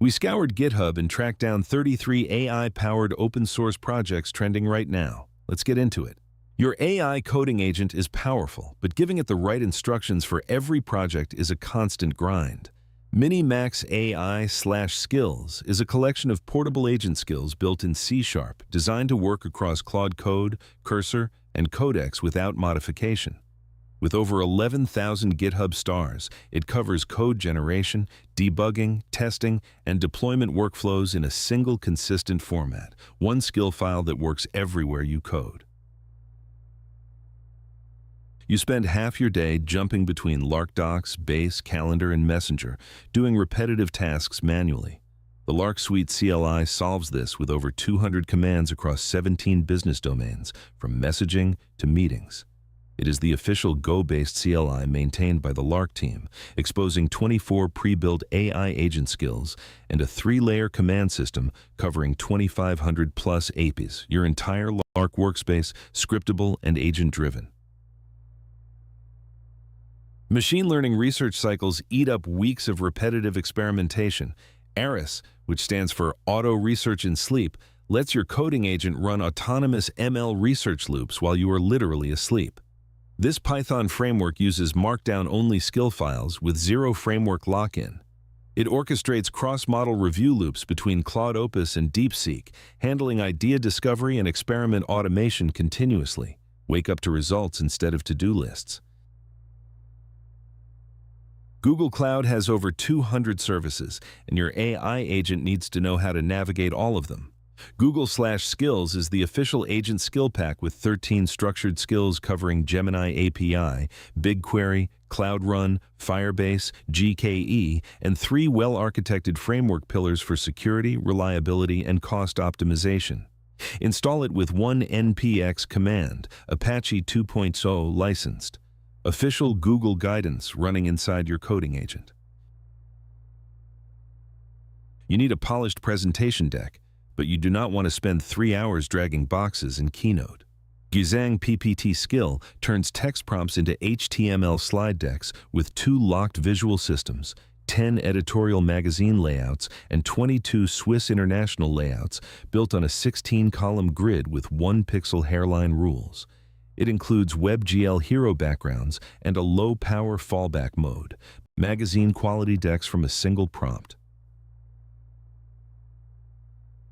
We scoured GitHub and tracked down 33 AI-powered open-source projects trending right now. Let's get into it. Your AI coding agent is powerful, but giving it the right instructions for every project is a constant grind. Minimax AI/Skills is a collection of portable agent skills built in C#, designed to work across Claude Code, Cursor, and Codex without modification. With over 11,000 GitHub stars, it covers code generation, debugging, testing, and deployment workflows in a single consistent format, one skill file that works everywhere you code. You spend half your day jumping between Lark Docs, Base, Calendar, and Messenger, doing repetitive tasks manually. The Lark Suite CLI solves this with over 200 commands across 17 business domains, from messaging to meetings. It is the official Go-based CLI maintained by the Lark team, exposing 24 pre-built AI agent skills and a 3-layer command system covering 2,500 plus APIs. Your entire Lark workspace, scriptable and agent-driven. Machine learning research cycles eat up weeks of repetitive experimentation. ARIS, which stands for Auto-Research-in-Sleep, lets your coding agent run autonomous ML research loops while you are literally asleep. This Python framework uses Markdown-only skill files with zero framework lock-in. It orchestrates cross-model review loops between Claude Opus and DeepSeek, handling idea discovery and experiment automation continuously. Wake up to results instead of to-do lists. Google Cloud has over 200 services, and your AI agent needs to know how to navigate all of them. Google/Skills is the official agent skill pack with 13 structured skills covering Gemini API, BigQuery, Cloud Run, Firebase, GKE, and 3 well-architected framework pillars for security, reliability, and cost optimization. Install it with one npx command, Apache 2.0 licensed. Official Google guidance running inside your coding agent. You need a polished presentation deck, but you do not want to spend 3 hours dragging boxes in Keynote. Guizang-ppt-skill turns text prompts into HTML slide decks with 2 locked visual systems, 10 editorial magazine layouts, and 22 Swiss international layouts built on a 16-column grid with 1-pixel hairline rules. It includes WebGL hero backgrounds and a low-power fallback mode, magazine-quality decks from a single prompt.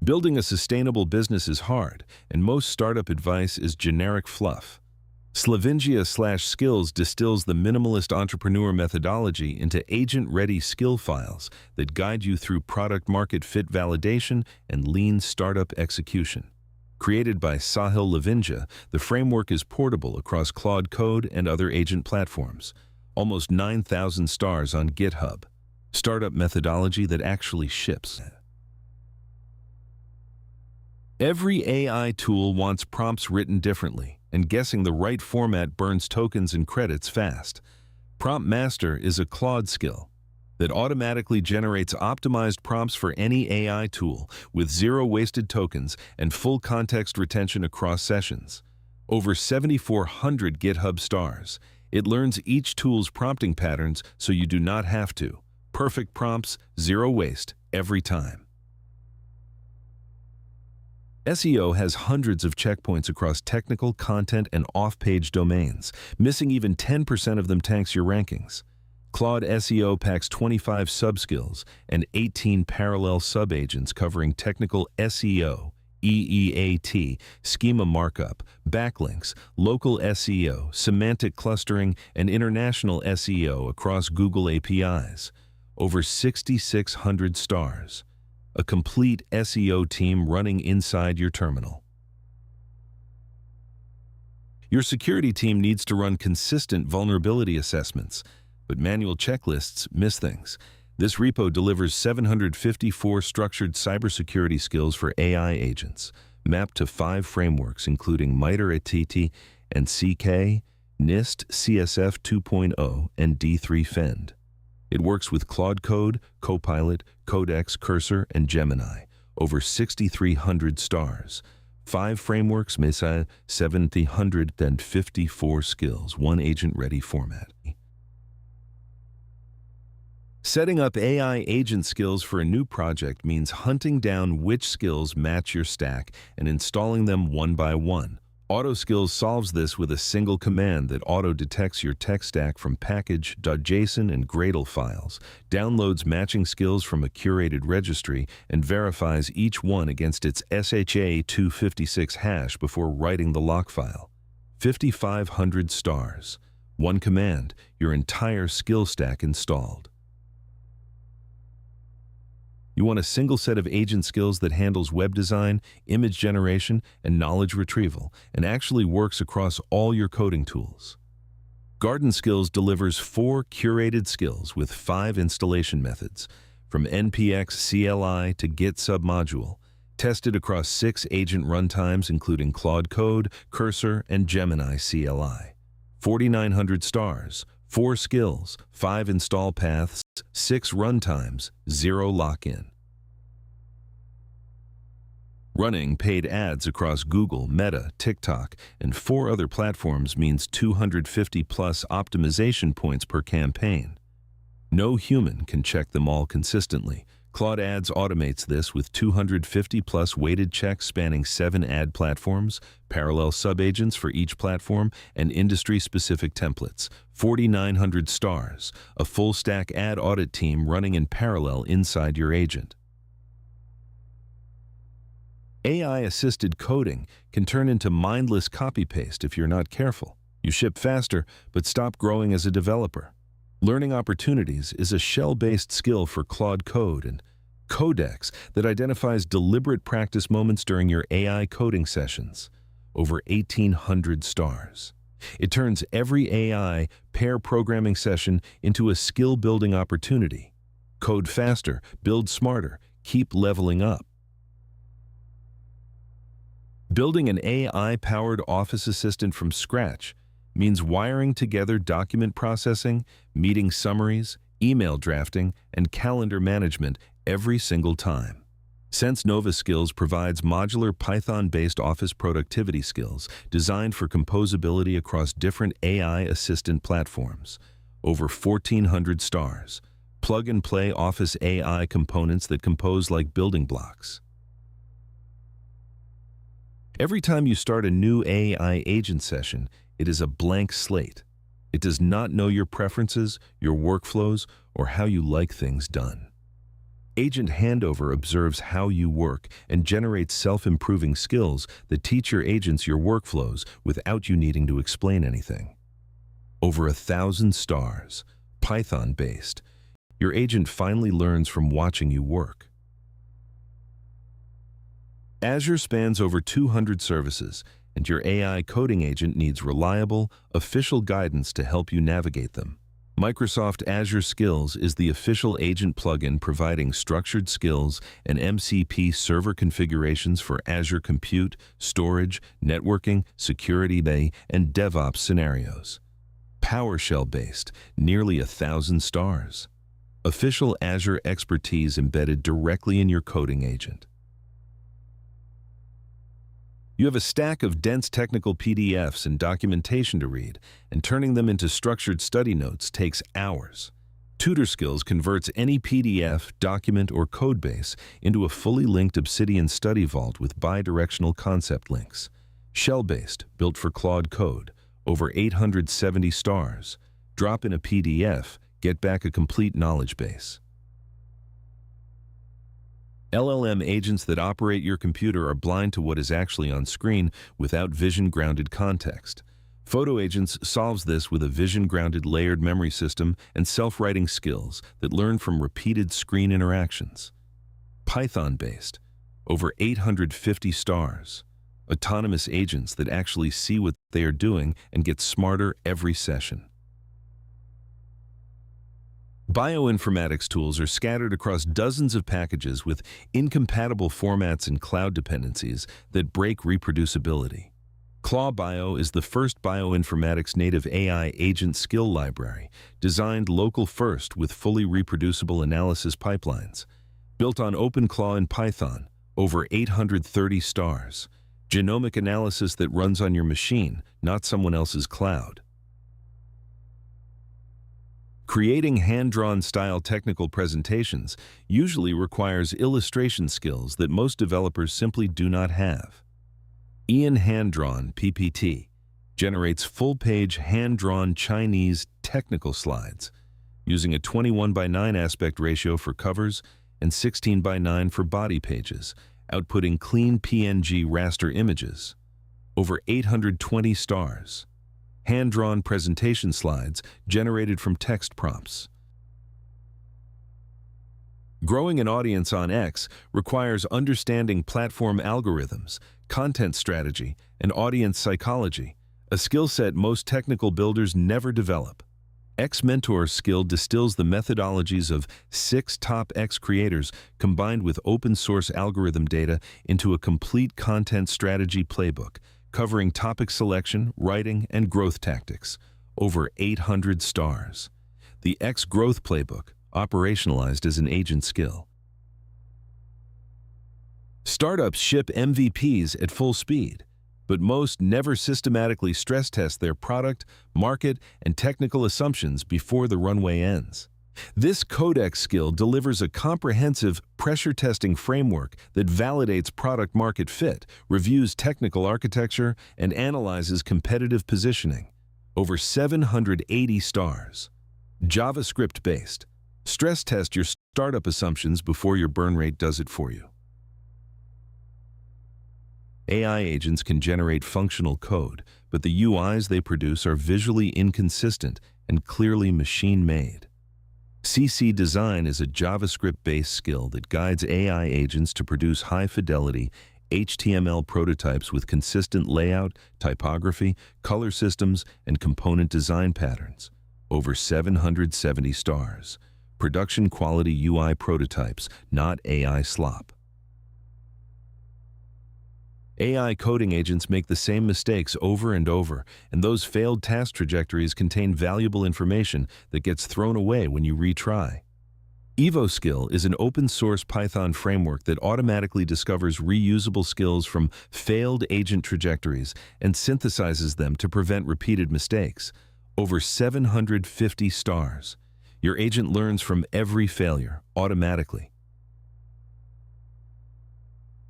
Building a sustainable business is hard, and most startup advice is generic fluff. Slavingia/Skills distills the minimalist entrepreneur methodology into agent-ready skill files that guide you through product-market fit validation and lean startup execution. Created by Sahil Lavinja, the framework is portable across Claude Code and other agent platforms. Almost 9,000 stars on GitHub. Startup methodology that actually ships. Every AI tool wants prompts written differently, and guessing the right format burns tokens and credits fast. Prompt Master is a Claude skill that automatically generates optimized prompts for any AI tool with 0 wasted tokens and full context retention across sessions. Over 7,400 GitHub stars. It learns each tool's prompting patterns so you do not have to. Perfect prompts, 0 waste, every time. SEO has hundreds of checkpoints across technical, content, and off-page domains. Missing even 10% of them tanks your rankings. claude-seo packs 25 subskills and 18 parallel sub-agents covering technical SEO, EEAT, schema markup, backlinks, local SEO, semantic clustering, and international SEO across Google APIs. Over 6,600 stars. A complete SEO team running inside your terminal. Your security team needs to run consistent vulnerability assessments, but manual checklists miss things. This repo delivers 754 structured cybersecurity skills for AI agents, mapped to 5 frameworks including MITRE-ATT and CK, NIST, CSF 2.0, and D3 Fend. It works with Claude Code, Copilot, Codex, Cursor, and Gemini. Over 6,300 stars. 5 frameworks, Mesa, 754 skills, 1 agent-ready format. Setting up AI agent skills for a new project means hunting down which skills match your stack and installing them one by one. AutoSkills solves this with a single command that auto-detects your tech stack from package.json and Gradle files, downloads matching skills from a curated registry, and verifies each one against its SHA-256 hash before writing the lock file. 5,500 stars. One command, your entire skill stack installed. You want a single set of agent skills that handles web design, image generation, and knowledge retrieval, and actually works across all your coding tools. Garden Skills delivers 4 curated skills with 5 installation methods, from npx CLI to Git submodule, tested across 6 agent runtimes including Claude Code, Cursor, and Gemini CLI. 4,900 stars, 4 skills, 5 install paths, 6 runtimes, 0 lock-in. Running paid ads across Google, Meta, TikTok, and 4 other platforms means 250+ optimization points per campaign. No human can check them all consistently. claude-ads automates this with 250+ weighted checks spanning 7 ad platforms, parallel subagents for each platform, and industry-specific templates. 4,900 stars, a full-stack ad audit team running in parallel inside your agent. AI-assisted coding can turn into mindless copy-paste if you're not careful. You ship faster, but stop growing as a developer. Learning Opportunities is a shell-based skill for Claude Code and Codex that identifies deliberate practice moments during your AI coding sessions. Over 1,800 stars. It turns every AI pair programming session into a skill-building opportunity. Code faster, build smarter, keep leveling up. Building an AI-powered office assistant from scratch means wiring together document processing, meeting summaries, email drafting, and calendar management every single time. SenseNova-Skills provides modular Python-based office productivity skills designed for composability across different AI assistant platforms. Over 1,400 stars. Plug-and-play Office AI components that compose like building blocks. Every time you start a new AI agent session, it is a blank slate. It does not know your preferences, your workflows, or how you like things done. AgentHandover observes how you work and generates self-improving skills that teach your agents your workflows without you needing to explain anything. Over 1,000 stars, Python-based. Your agent finally learns from watching you work. Azure spans over 200 services, and your AI coding agent needs reliable, official guidance to help you navigate them. Microsoft Azure Skills is the official agent plugin providing structured skills and MCP server configurations for Azure compute, storage, networking, security, and DevOps scenarios. PowerShell-based, nearly 1,000 stars. Official Azure expertise embedded directly in your coding agent. You have a stack of dense technical PDFs and documentation to read, and turning them into structured study notes takes hours. tutor-skills converts any PDF, document, or codebase into a fully linked Obsidian study vault with bidirectional concept links. Shell-based, built for Claude Code, over 870 stars. Drop in a PDF, get back a complete knowledge base. LLM agents that operate your computer are blind to what is actually on screen without vision-grounded context. Photo Agents solves this with a vision-grounded layered memory system and self-writing skills that learn from repeated screen interactions. Python-based, over 850 stars. Autonomous agents that actually see what they are doing and get smarter every session. Bioinformatics tools are scattered across dozens of packages with incompatible formats and cloud dependencies that break reproducibility. ClawBio is the first bioinformatics native AI agent skill library, designed local first with fully reproducible analysis pipelines. Built on OpenClaw in Python, over 830 stars. Genomic analysis that runs on your machine, not someone else's cloud. Creating hand-drawn style technical presentations usually requires illustration skills that most developers simply do not have. Ian-handdrawn-ppt generates full-page hand-drawn Chinese technical slides using a 21:9 aspect ratio for covers and 16:9 for body pages, outputting clean PNG raster images. Over 820 stars. Hand-drawn presentation slides generated from text prompts. Growing an audience on X requires understanding platform algorithms, content strategy, and audience psychology, a skill set most technical builders never develop. X-Mentor-Skill distills the methodologies of 6 top X creators combined with open-source algorithm data into a complete content strategy playbook, covering topic selection, writing, and growth tactics. Over 800 stars. The X Growth Playbook, operationalized as an agent skill. Startups ship MVPs at full speed, but most never systematically stress test their product, market, and technical assumptions before the runway ends. This codex skill delivers a comprehensive pressure testing framework that validates product market fit, reviews technical architecture, and analyzes competitive positioning. Over 780 stars. JavaScript-based. Stress test your startup assumptions before your burn rate does it for you. AI agents can generate functional code, but the UIs they produce are visually inconsistent and clearly machine-made. CC Design is a JavaScript-based skill that guides AI agents to produce high-fidelity HTML prototypes with consistent layout, typography, color systems, and component design patterns. Over 770 stars. Production-quality UI prototypes, not AI slop. AI coding agents make the same mistakes over and over, and those failed task trajectories contain valuable information that gets thrown away when you retry. EvoSkill is an open-source Python framework that automatically discovers reusable skills from failed agent trajectories and synthesizes them to prevent repeated mistakes. Over 750 stars. Your agent learns from every failure, automatically.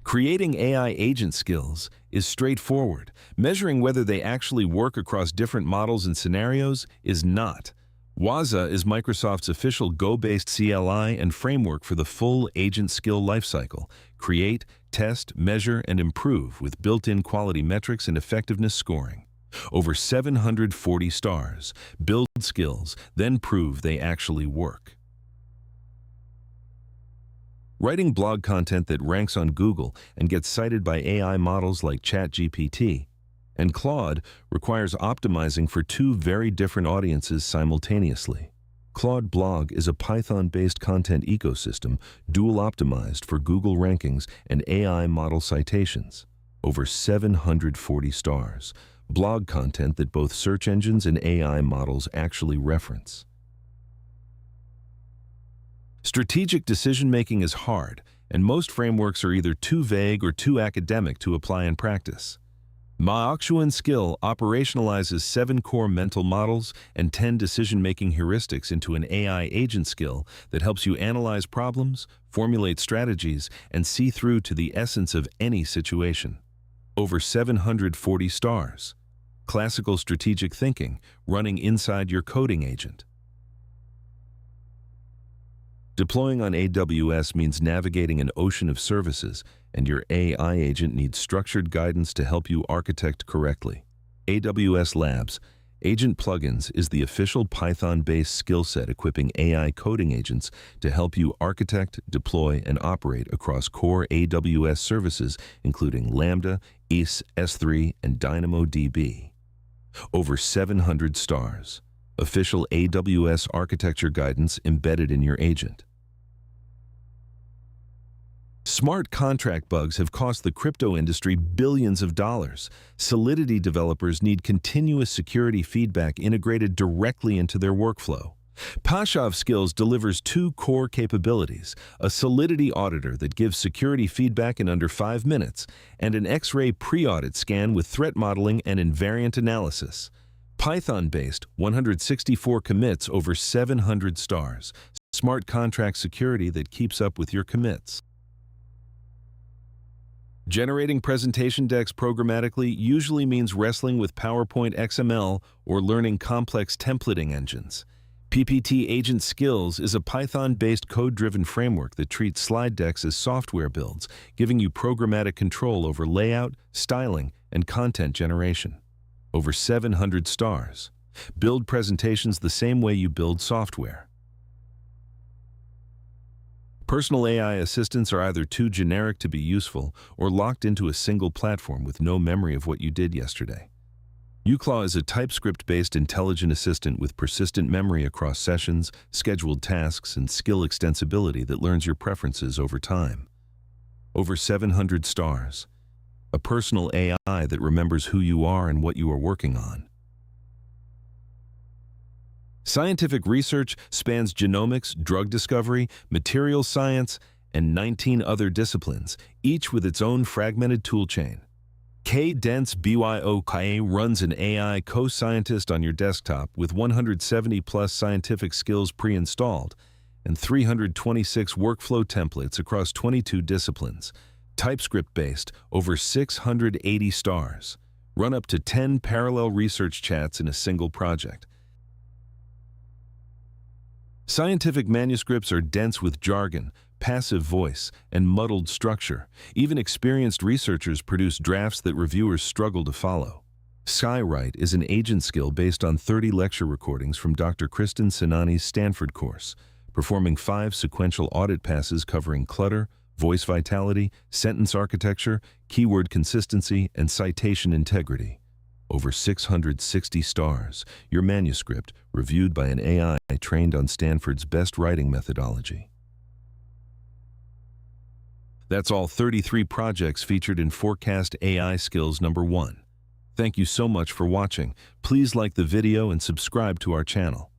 Creating AI agent skills is straightforward. Measuring whether they actually work across different models and scenarios is not. Waza is Microsoft's official Go-based CLI and framework for the full agent skill lifecycle. Create, test, measure, and improve with built-in quality metrics and effectiveness scoring. Over 740 stars. Build skills, then prove they actually work. Writing blog content that ranks on Google and gets cited by AI models like ChatGPT and Claude requires optimizing for 2 very different audiences simultaneously. claude-blog is a Python-based content ecosystem dual-optimized for Google rankings and AI model citations. Over 740 stars. Blog content that both search engines and AI models actually reference. Strategic decision-making is hard, and most frameworks are either too vague or too academic to apply in practice. Maoxuan-skill operationalizes 7 core mental models and 10 decision-making heuristics into an AI agent skill that helps you analyze problems, formulate strategies, and see through to the essence of any situation. Over 740 stars. Classical strategic thinking running inside your coding agent. Deploying on AWS means navigating an ocean of services, and your AI agent needs structured guidance to help you architect correctly. AWS Labs Agent Plugins is the official Python-based skill set equipping AI coding agents to help you architect, deploy, and operate across core AWS services, including Lambda, ES, S3, and DynamoDB. Over 700 stars. Official AWS architecture guidance embedded in your agent. Smart contract bugs have cost the crypto industry billions of dollars. Solidity developers need continuous security feedback integrated directly into their workflow. EvoSkill delivers 2 core capabilities, a Solidity auditor that gives security feedback in under 5 minutes, and an X-ray pre-audit scan with threat modeling and invariant analysis. Python-based 164 commits over 700 stars. Smart contract security that keeps up with your commits. Generating presentation decks programmatically usually means wrestling with PowerPoint XML or learning complex templating engines. ppt-agent-skills is a Python-based code-driven framework that treats slide decks as software builds, giving you programmatic control over layout, styling, and content generation. Over 700 stars. Build presentations the same way you build software. Personal AI assistants are either too generic to be useful or locked into a single platform with no memory of what you did yesterday. youclaw is a TypeScript-based intelligent assistant with persistent memory across sessions, scheduled tasks, and skill extensibility that learns your preferences over time. Over 700 stars. A personal AI that remembers who you are and what you are working on. Scientific research spans genomics, drug discovery, materials science, and 19 other disciplines, each with its own fragmented toolchain. K-dense-byok runs an AI co-scientist on your desktop with 170-plus scientific skills pre-installed and 326 workflow templates across 22 disciplines. TypeScript-based, over 680 stars. Run up to 10 parallel research chats in a single project. Scientific manuscripts are dense with jargon, passive voice, and muddled structure. Even experienced researchers produce drafts that reviewers struggle to follow. sciwrite is an agent skill based on 30 lecture recordings from Dr. Kristen Sinani's Stanford course, performing 5 sequential audit passes covering clutter, voice vitality, sentence architecture, keyword consistency, and citation integrity. Over 660 stars. Your manuscript, reviewed by an AI trained on Stanford's best writing methodology. That's all 33 projects featured in Forkcast AI Skills number 1. Thank you so much for watching. Please like the video and subscribe to our channel.